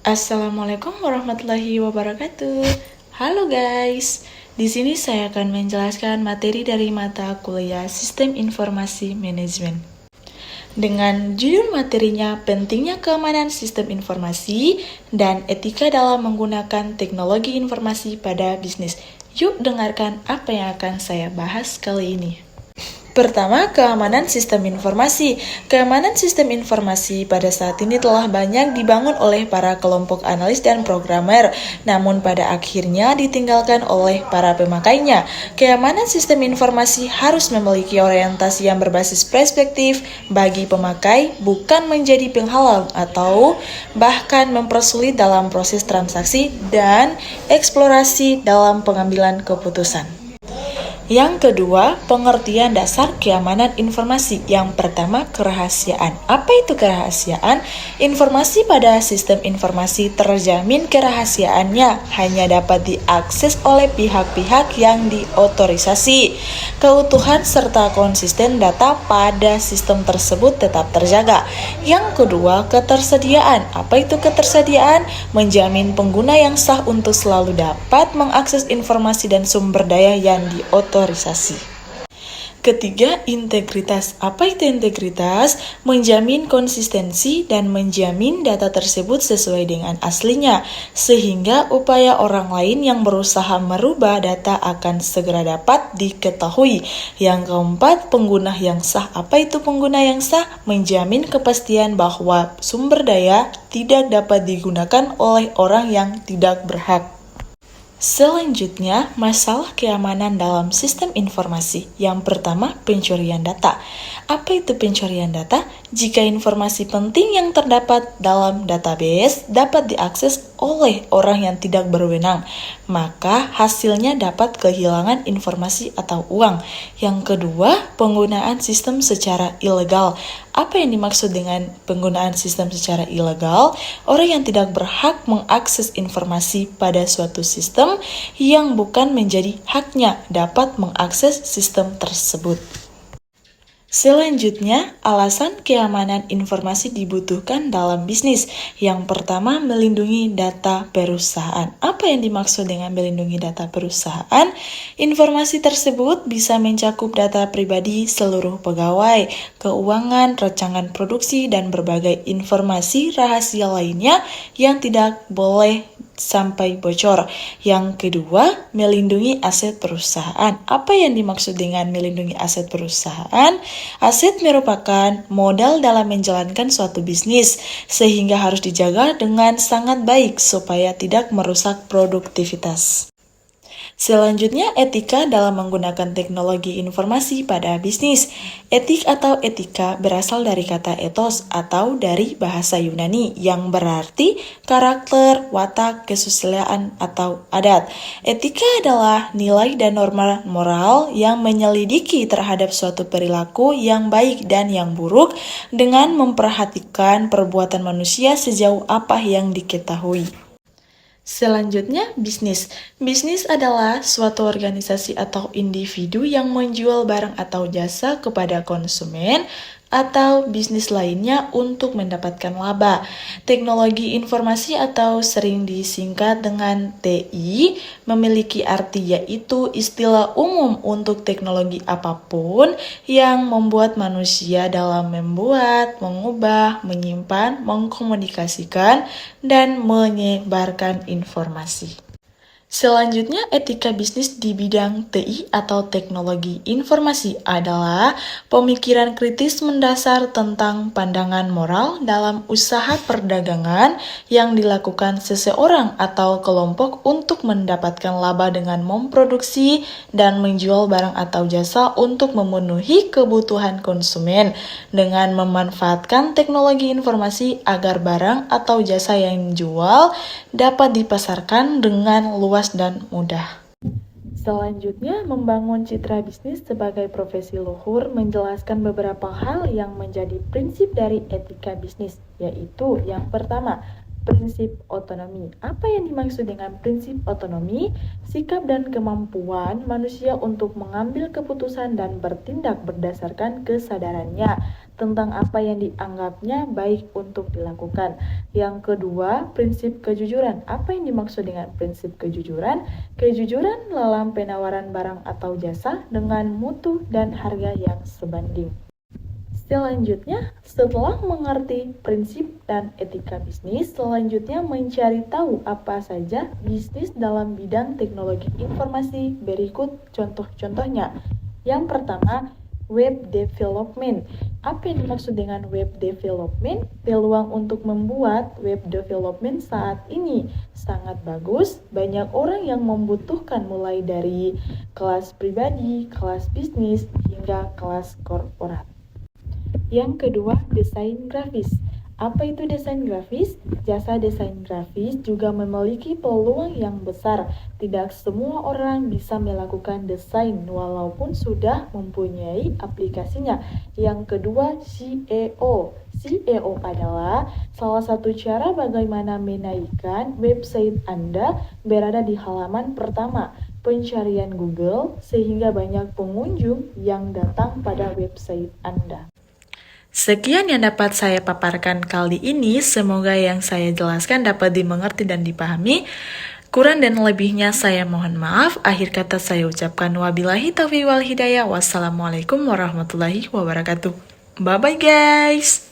Assalamualaikum warahmatullahi wabarakatuh. Halo guys, di sini saya akan menjelaskan materi dari mata kuliah Sistem Informasi Manajemen. Dengan judul materinya pentingnya keamanan sistem informasi dan etika dalam menggunakan teknologi informasi pada bisnis. Yuk dengarkan apa yang akan saya bahas kali ini. Pertama, keamanan sistem informasi. Keamanan sistem informasi pada saat ini telah banyak dibangun oleh para kelompok analis dan programmer, namun pada akhirnya ditinggalkan oleh para pemakainya. Keamanan sistem informasi harus memiliki orientasi yang berbasis perspektif bagi pemakai, bukan menjadi penghalang atau bahkan mempersulit dalam proses transaksi dan eksplorasi dalam pengambilan keputusan. Yang kedua, pengertian dasar keamanan informasi. Yang pertama, kerahasiaan. Apa itu kerahasiaan? Informasi pada sistem informasi terjamin kerahasiaannya hanya dapat diakses oleh pihak-pihak yang diotorisasi. Keutuhan serta konsisten data pada sistem tersebut tetap terjaga. Yang kedua, ketersediaan. Apa itu ketersediaan? Menjamin pengguna yang sah untuk selalu dapat mengakses informasi dan sumber daya yang diotorisasi. Ketiga, integritas. Apa itu integritas? Menjamin konsistensi dan menjamin data tersebut sesuai dengan aslinya, sehingga upaya orang lain yang berusaha merubah data akan segera dapat diketahui. Yang keempat, pengguna yang sah. Apa itu pengguna yang sah? Menjamin kepastian bahwa sumber daya tidak dapat digunakan oleh orang yang tidak berhak. Selanjutnya, masalah keamanan dalam sistem informasi. Yang pertama, pencurian data. Apa itu pencurian data? Jika informasi penting yang terdapat dalam database dapat diakses oleh orang yang tidak berwenang, maka hasilnya dapat kehilangan informasi atau uang. Yang kedua, penggunaan sistem secara ilegal. Apa yang dimaksud dengan penggunaan sistem secara ilegal? Orang yang tidak berhak mengakses informasi pada suatu sistem yang bukan menjadi haknya dapat mengakses sistem tersebut. Selanjutnya, alasan keamanan informasi dibutuhkan dalam bisnis. Yang pertama, melindungi data perusahaan. Apa yang dimaksud dengan melindungi data perusahaan? Informasi tersebut bisa mencakup data pribadi seluruh pegawai, keuangan, rancangan produksi, dan berbagai informasi rahasia lainnya yang tidak boleh sampai bocor. Yang kedua, melindungi aset perusahaan. Apa yang dimaksud dengan melindungi aset perusahaan? Aset merupakan modal dalam menjalankan suatu bisnis, sehingga harus dijaga dengan sangat baik supaya tidak merusak produktivitas. Selanjutnya, etika dalam menggunakan teknologi informasi pada bisnis. Etik atau etika berasal dari kata ethos atau dari bahasa Yunani yang berarti karakter, watak, kesusilaan, atau adat. Etika adalah nilai dan norma moral yang menyelidiki terhadap suatu perilaku yang baik dan yang buruk dengan memperhatikan perbuatan manusia sejauh apa yang diketahui. Selanjutnya, bisnis. Bisnis adalah suatu organisasi atau individu yang menjual barang atau jasa kepada konsumen atau bisnis lainnya untuk mendapatkan laba. Teknologi informasi atau sering disingkat dengan TI memiliki arti yaitu istilah umum untuk teknologi apapun yang membuat manusia dalam membuat, mengubah, menyimpan, mengkomunikasikan, dan menyebarkan informasi. Selanjutnya, etika bisnis di bidang TI atau teknologi informasi adalah pemikiran kritis mendasar tentang pandangan moral dalam usaha perdagangan yang dilakukan seseorang atau kelompok untuk mendapatkan laba dengan memproduksi dan menjual barang atau jasa untuk memenuhi kebutuhan konsumen dengan memanfaatkan teknologi informasi agar barang atau jasa yang dijual dapat dipasarkan dengan luas dan mudah. Selanjutnya, membangun citra bisnis sebagai profesi luhur menjelaskan beberapa hal yang menjadi prinsip dari etika bisnis, yaitu yang pertama, prinsip otonomi. Apa yang dimaksud dengan prinsip otonomi? Sikap dan kemampuan manusia untuk mengambil keputusan dan bertindak berdasarkan kesadarannya tentang apa yang dianggapnya baik untuk dilakukan. Yang kedua, prinsip kejujuran. Apa yang dimaksud dengan prinsip kejujuran? Kejujuran dalam penawaran barang atau jasa dengan mutu dan harga yang sebanding. Selanjutnya, setelah mengerti prinsip dan etika bisnis, selanjutnya mencari tahu apa saja bisnis dalam bidang teknologi informasi. Berikut contoh-contohnya. Yang pertama, web development. Apa yang dimaksud dengan web development? Peluang untuk membuat web development saat ini sangat bagus. Banyak orang yang membutuhkan mulai dari kelas pribadi, kelas bisnis, hingga kelas korporat. Yang kedua, desain grafis. Apa itu desain grafis? Jasa desain grafis juga memiliki peluang yang besar. Tidak semua orang bisa melakukan desain walaupun sudah mempunyai aplikasinya. Yang kedua, SEO. SEO adalah salah satu cara bagaimana menaikkan website Anda berada di halaman pertama pencarian Google sehingga banyak pengunjung yang datang pada website Anda. Sekian yang dapat saya paparkan kali ini, semoga yang saya jelaskan dapat dimengerti dan dipahami. Kurang dan lebihnya saya mohon maaf. Akhir kata saya ucapkan wabillahi taufiq wal hidayah. Wassalamualaikum warahmatullahi wabarakatuh. Bye bye guys.